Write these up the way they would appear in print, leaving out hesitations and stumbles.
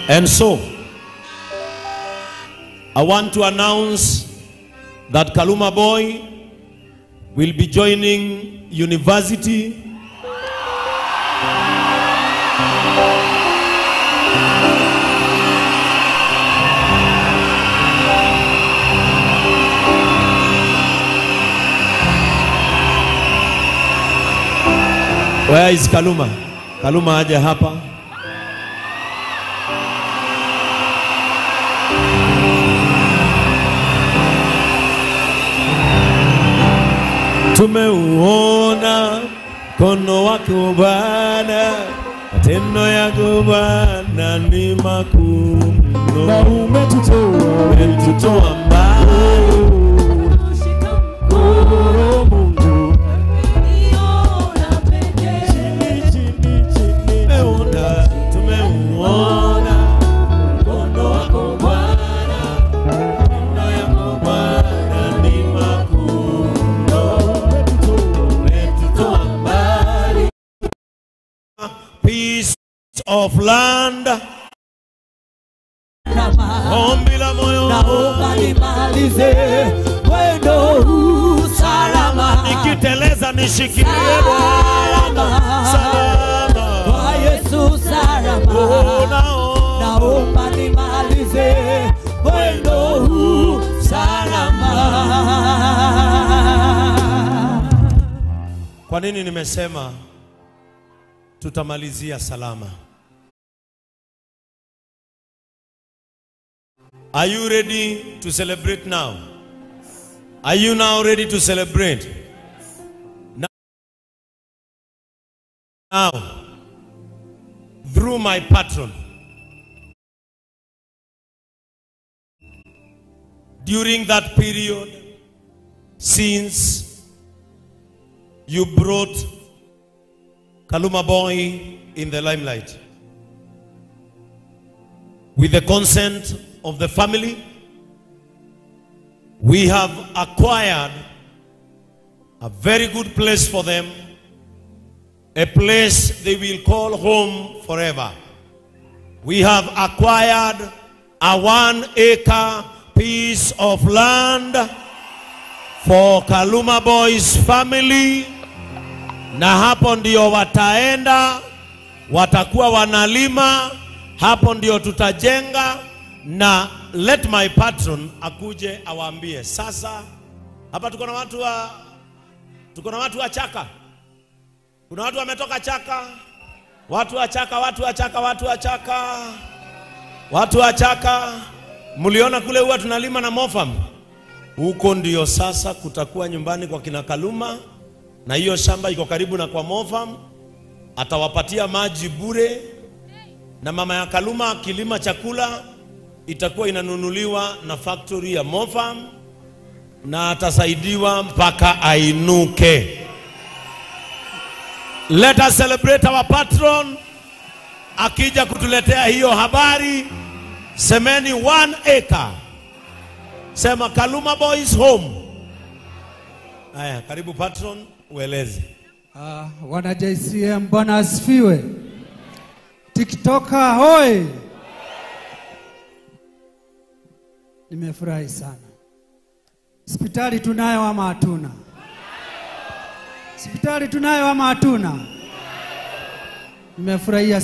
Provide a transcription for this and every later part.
And so, I want to announce that Kaluma Boy will be joining university. Where is Kaluma? Kaluma aje hapa. Tumeuona mkono wako Bwana, matendo yako Bwana ni makuu mno. Na umetutoa mbali. Piece of land. Ombi la moyo naomba nimalize mwendo huu salama. Nikiteleza nishikilie salama. Kwa Yesu salama. Naomba nimalize mwendo huu salama. Kwa nini nimesema tutamalizia salama? Are you ready to celebrate now? Are you now ready to celebrate? Now, through my patron, during that period, since you brought Kaluma Boy in the limelight, with the consent of the family, we have acquired a very good place for them, a place they will call home forever. We have acquired a 1-acre piece of land for Kaluma Boy's family, na hapo ndio wataenda, watakuwa wanalima, hapo ndio tutajenga. Na let my patron akuje awaambie. Sasa hapa tuko na watu wa Chaka. Kuna watu wametoka Chaka. Watu wa Chaka. Mliona kule huwa tunalima na Mofam. Huko ndio sasa kutakuwa nyumbani kwa kina Kaluma, na hiyo shamba iko karibu na kwa Mofam. Atawapatia maji bure, na mama ya Kaluma akilima chakula itakuwa inanunuliwa na factory ya Mofam, na atasaidiwa mpaka ainuke. Let us celebrate our patron akija kutuletea hiyo habari. Semeni 1 acre. Sema Kaluma Boys home. Haya, karibu patron, ueleze. Wana JCM, Bwana asifiwe. TikToker hoi. Nimefurahi sana. Hospitali tunayo ama hatuna? Hospitali tunayo ama hatuna? Nimefurahia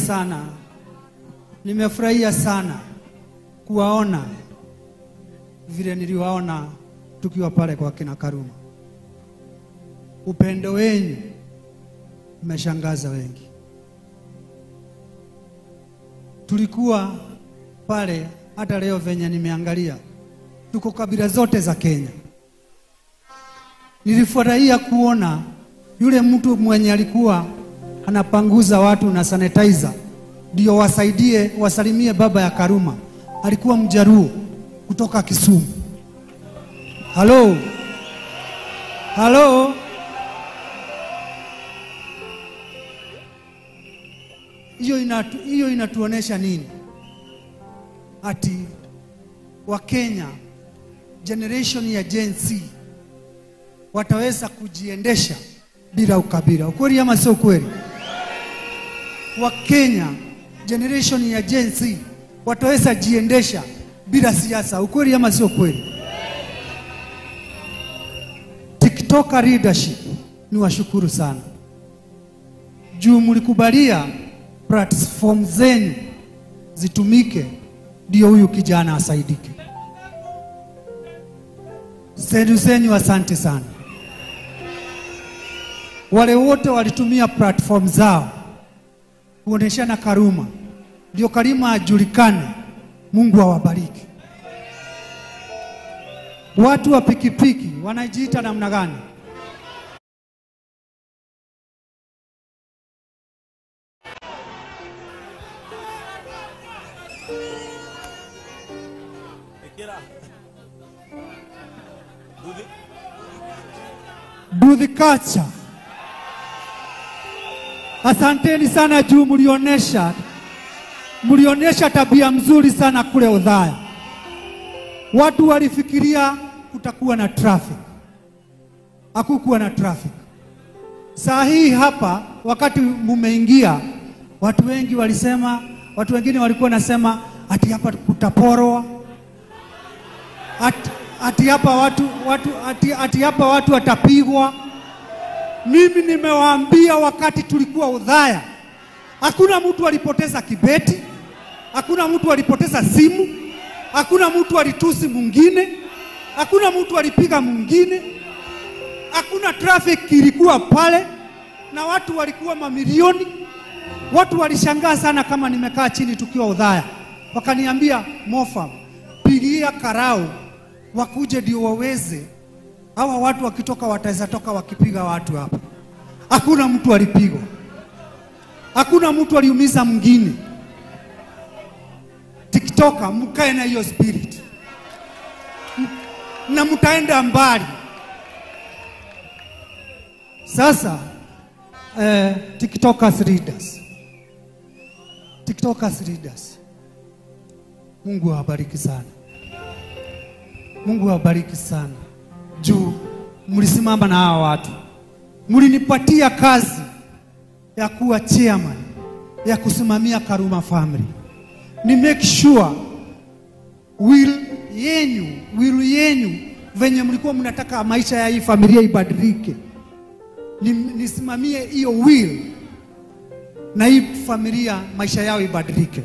sana kuwaona vile niliwaona tukiwa pale kwa kina Kaluma. Upendo wenu umeshangaza wengi. Tulikuwa pale, hata leo venye nimeangalia tuko kabila zote za Kenya. Nilifurahia kuona yule mtu mwenye alikuwa anapanguza watu na sanitizer ndio wasalimie baba ya Kaluma. Alikuwa Mjaruo kutoka Kisumu. Halo. Hiyo inatuonesha nini? Ati wa Kenya generation ya Gen Z wataweza kujiendesha bila ukabila. Ukweli ama sio kweli? Wa Kenya generation ya Gen Z wataweza jiendesha bila siasa. Ukweli ama sio kweli? TikToker leadership, ni washukuru sana. Juu mlikubalia platform zenyu zitumike, ndio huyu kijana asaidike. Zenyu asante sana. Wale wote walitumia platform zao kuoneshana Karuma, ndio Karuma ajulikane. Mungu awabariki. Watu wa pikipiki wanajiita namna gani? Duthi culture. Asanteni sana juu mlionesha tabia mzuri sana kule Udhaya. Watu walifikiria kutakuwa na traffic. Hakukuwa na traffic. Saa hii hapa wakati mumeingia, watu wengine walikuwa nasema ati hapa kutaporwa. Ati hapa watu watapigwa. Mimi nimewaambia wakati tulikuwa Udhaya, hakuna mtu alipoteza kibeti, hakuna mtu alipoteza simu, hakuna mtu alitusi mwingine, hakuna mtu alipiga mwingine, hakuna traffic ilikuwa pale, na watu walikuwa mamilioni. Watu walishangaa sana kama nimekaa chini tukiwa Udhaya. Wakaniambia, Mofa, pigia Karau wakuje ndio waweze. Hawa watu wakitoka wataweza toka wakipiga watu hapa. Hakuna mtu alipigwa. Hakuna mtu aliumiza mwingine. TikToker, mkae na hiyo spirit. Na mtaenda mbali. Sasa TikTokers leaders. Mungu awabariki sana. Mungu awabariki sana. Juu mlisimama na hawa watu. Mlinipatia kazi ya kuwa chairman, ya kusimamia Karuma family. Ni make sure will yenu venye mlikuwa mnataka maisha ya hii familia ibadilike. Nisimamie hiyo will na hii familia maisha yao ibadilike.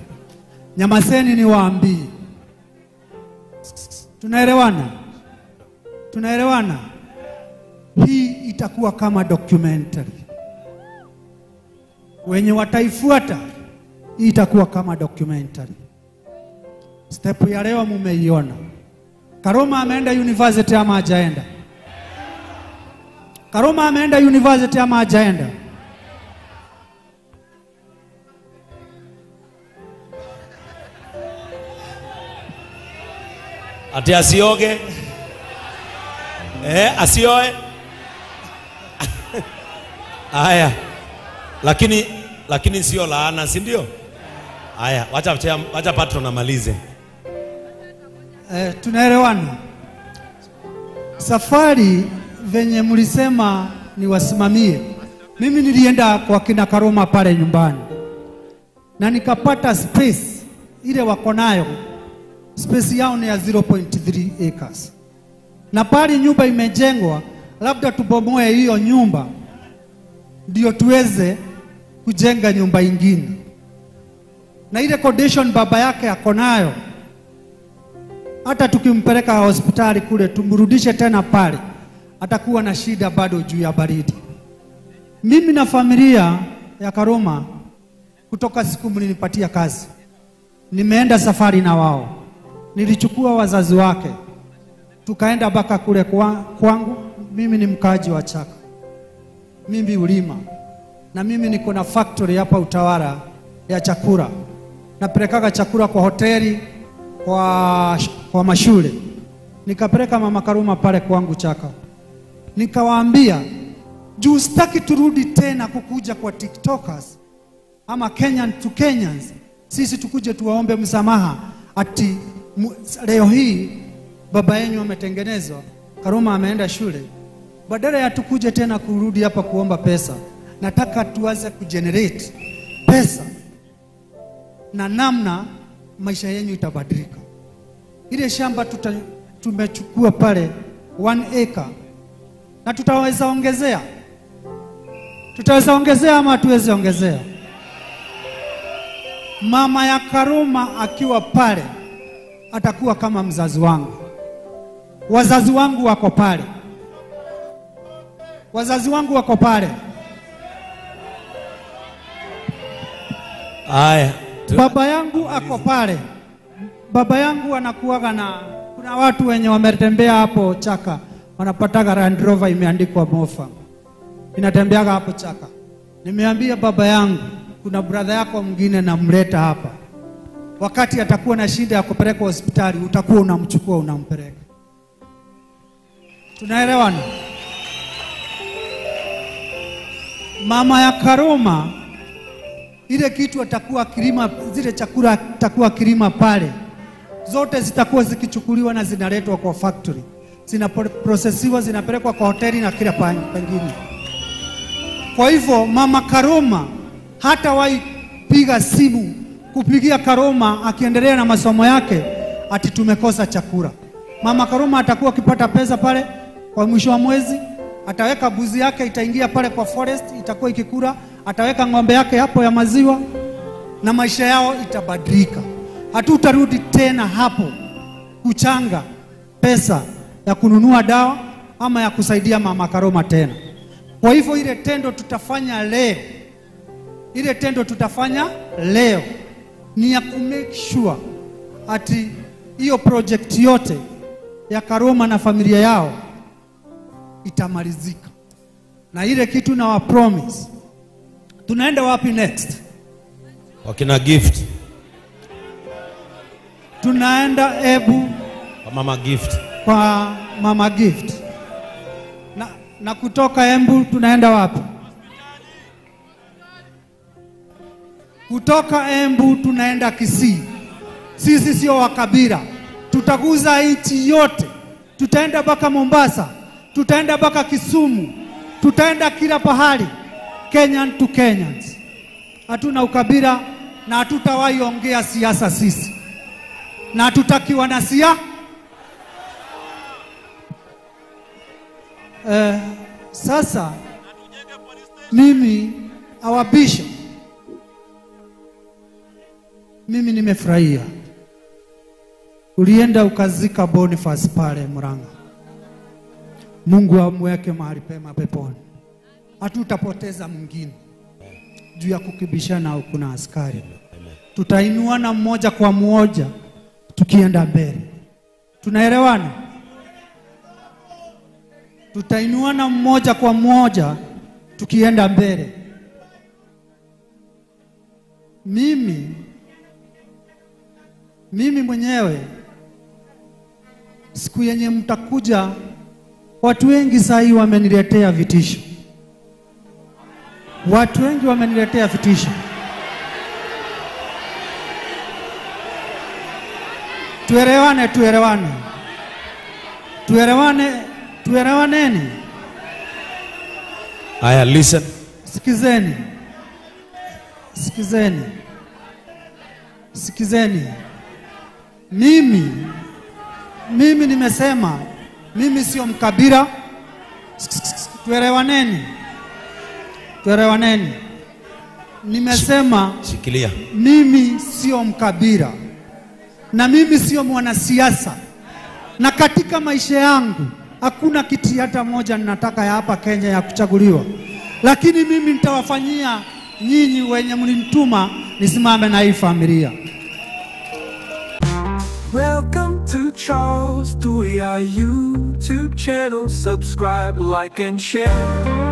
Nyamazeni niwaambie. Tunaelewana? Hii itakuwa kama documentary. Wenye wataifuata, hii itakuwa kama documentary. Step ya leo mumeiona. Karuma ameenda university ama hajaenda? Karuma ameenda university ama hajaenda? Ati asioge? Asioe? Haya. Lakini sio laana, si ndio? Haya, wacha patron amalize. Tunaelewana? Safari venye mlisema niwasimamie. Mimi nilienda kwa kina Karuma pale nyumbani. Na nikapata space ile wako nayo. Space yao ni ya 0.3 acres. Na pale nyumba imejengwa, labda tubomoe hiyo nyumba ndio tuweze kujenga nyumba ingine. Na ile condition baba yake yako nayo, hata tukimpeleka hospitali kule tumrudishe tena pale, atakuwa na shida bado juu ya baridi. Mimi na familia ya Karuma kutoka siku mlinipatia kazi, nimeenda safari na wao. Nilichukua wazazi wake, tukaenda baka kule kwangu. Mimi ni mkaji wa Chaka, mimi ulima, na mimi niko na factory hapa Utawala ya chakula. Napelekaga chakula kwa hoteli, kwa mashule. Nikapeleka mama Karuma pale kwangu Chaka. Nikawaambia, juu sitaki turudi tena kukuja kwa TikTokers ama Kenyan to Kenyans. Sisi tukuje tuwaombe msamaha ati leo hii baba yenu ametengenezwa, Karuma ameenda shule. Badala ya tukuje tena kurudi hapa kuomba pesa, nataka tuanze kugenerate pesa na namna maisha yenu itabadilika. Ile shamba tumechukua pale 1 acre na tutaweza ongezea. Tutaweza ongezea ama tuweze ongezea? Mama ya Karuma akiwa pale atakuwa kama mzazi wangu. Wazazi wangu wako pale. Wazazi wangu wako pale. Aya. Baba yangu ako pale. Baba yangu anakuwaga na, kuna watu wenye wametembea hapo Chaka wanapataga Land Rover imeandikwa Mofa, inatembeaga hapo Chaka. Nimeambia baba yangu, kuna brother yako mwingine namleta hapa, wakati atakuwa na shida ya kupeleka hospitali utakuwa unamchukua unampeleka. Tunaelewana? Mama ya Karuma ile kitu atakuwa kilima, zile chakula atakuwa kilima pale, zote zitakuwa zikichukuliwa na zinaletwa kwa factory, zinaprocessiwa, zinapelekwa kwa hoteli na kila pengine. Kwa hivyo mama Karuma hata piga simu kupigia Karuma akiendelea na masomo yake ati tumekosa chakula. Mama Karuma atakuwa akipata pesa pale kwa mwisho wa mwezi, ataweka buzi yake itaingia pale kwa forest, itakuwa ikikula, ataweka ng'ombe yake hapo ya maziwa na maisha yao itabadilika. Hatutarudi tena hapo kuchanga pesa ya kununua dawa ama ya kusaidia mama Karuma tena. Kwa hivyo ile tendo tutafanya leo, ile tendo tutafanya leo ni ya kumake sure ati hiyo project yote ya Karuma na familia yao itamalizika. Na ile kitu na wa promise. Tunaenda wapi next? Wakina Gift. Tunaenda Ebu Kwa Mama Gift. Kwa Mama Gift. Na kutoka Embu tunaenda wapi? Kutoka Embu tunaenda Kisii. Sisi sio wakabila. Tutaguza nchi yote. Tutaenda mpaka Mombasa. Tutaenda mpaka Kisumu. Tutaenda kila pahali. Kenyan to Kenyans. Hatuna ukabila na hatutawahi ongea siasa sisi. Na hatutakiwa na siasa. Sasa mimi our bishop, mimi nimefurahia ulienda ukazika Boniface pale Murang'a. Mungu amweke mahali pema peponi. Hatutapoteza mwingine juu ya kukibishana au kuna askari. Tutainuana mmoja kwa mmoja tukienda mbele. Tunaelewana? Tutainuana mmoja kwa mmoja tukienda mbele. Mimi mwenyewe siku yenye mtakuja, watu wengi sasa wameniletea vitisho. Watu wengi wameniletea vitisho. Tuelewaneni. Aya, listen. Sikizeni. Mimi nimesema mimi sio mkabila. Tuelewaneni. Nimesema shikilia. Mimi sio mkabila. Na mimi sio mwanasiasa. Na katika maisha yangu hakuna kiti hata moja ninataka ya hapa Kenya ya kuchaguliwa. Lakini mimi nitawafanyia nyinyi wenye mlinituma nisimame na hii familia. Welcome to Charles Tuya YouTube channel. Subscribe, like and share.